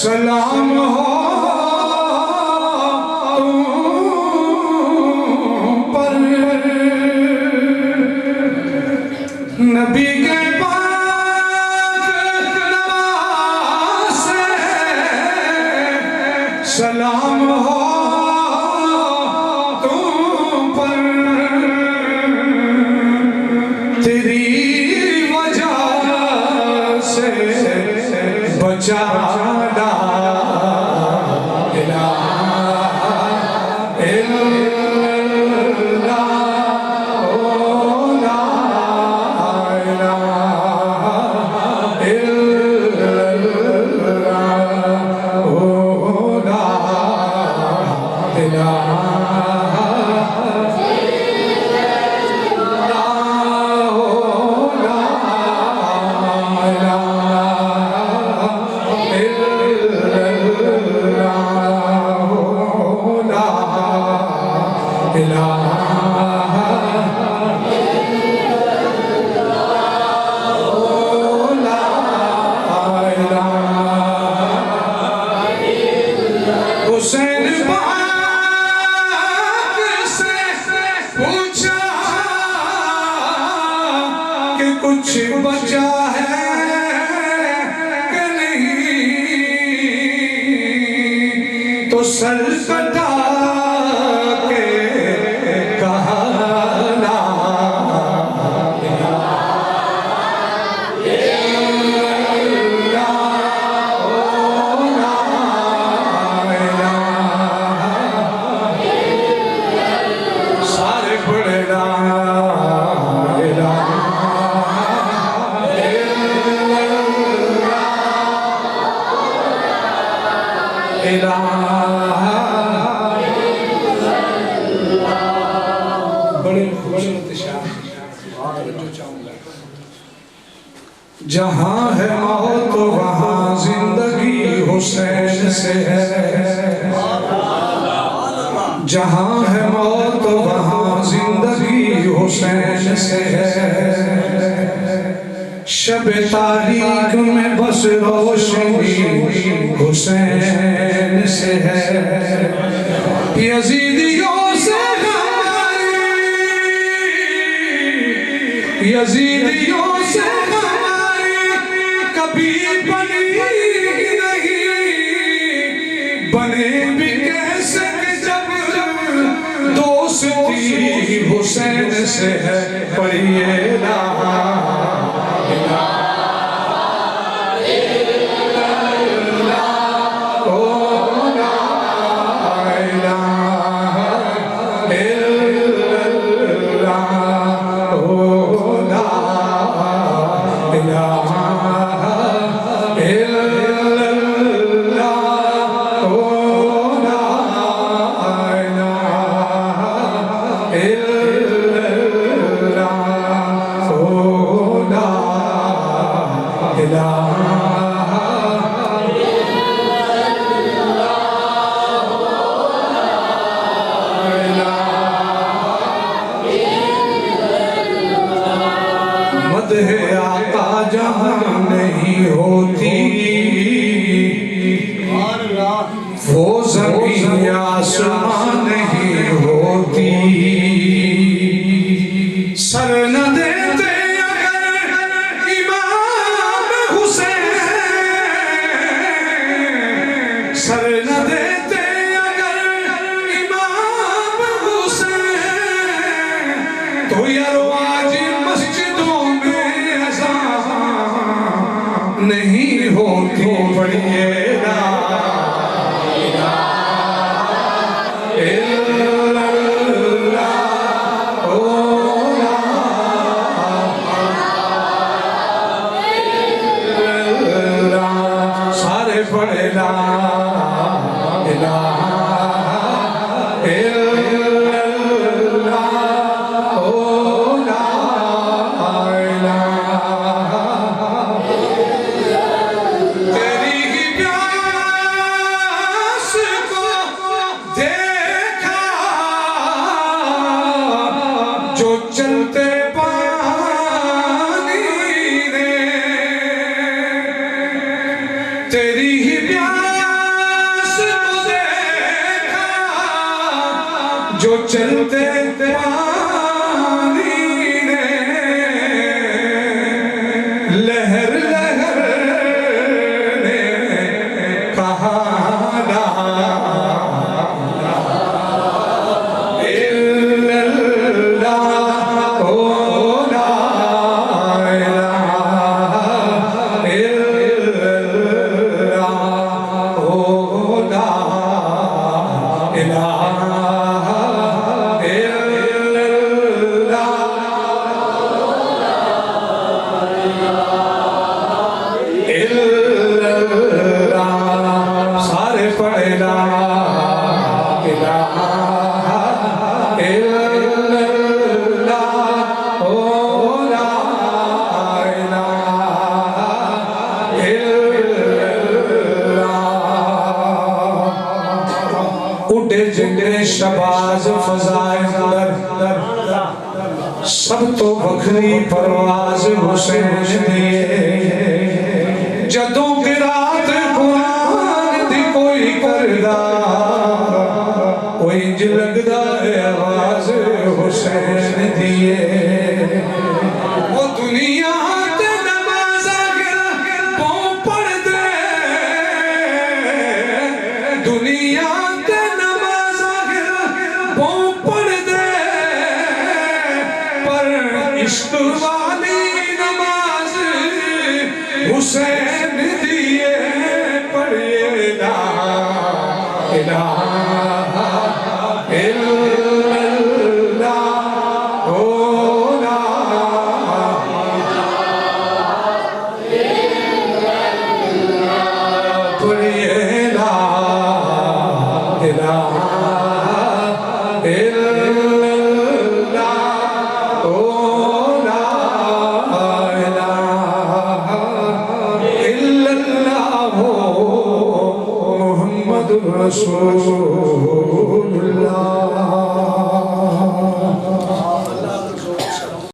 سلام ہو تم پر نبی کے پاک نواز سے سلام ہو تم پر تیری وجہ سے بچا کچھ بچا ہے کہ نہیں تو سر کٹا کے کہا لا سارے پڑے بڑے خوبصورت شعر توجہ چاہوں گا جہاں ہے موت وہاں زندگی حسین سے ہے جہاں ہے موت وہاں زندگی حسین سے ہے، شب تاریک میں بس روشنی حسین سے ہے، یزیدیوں سے ہماری، یزیدیوں سے ہماری کبھی بنی نہیں، بنے بھی کیسے کہ جب دوستی حسین سے ہے، پڑھیے لا مدح آقا جہاں نہیں ہوتی، وہ زمین آسمان نہیں ہوتی، سر نہ دیتے اگر امام حسین، سر نہ دیتے اگر امام حسین، تو یرواج مسجدوں میں اذان نہیں ہوتی، پڑھیے لا جو چلتے پانی نے، تیری ہی پیاس کو دیکھا، جو چلتے پانی نے، لہر لہر نے کہا سارے پڑھے لا الہ الا اللہ، او لا الہ الا اللہ، اٹھے جنگے شباز فضائے در، سب تو بکھری پرواز حسین دیئے، جدوں کی رات قرآن دی کوئی کردہ، کوئی انج لگدہ ہے آواز حسین دیئے، وہ دنیا تے نماز آگر پاؤں پڑھ دے، دنیا تے نماز آگر پاؤں پڑھ دے، عشق والی نماز حسین دیئے، پڑھیے لا الہ الا اللہ، او لا پڑھیے لا الہ الا رسول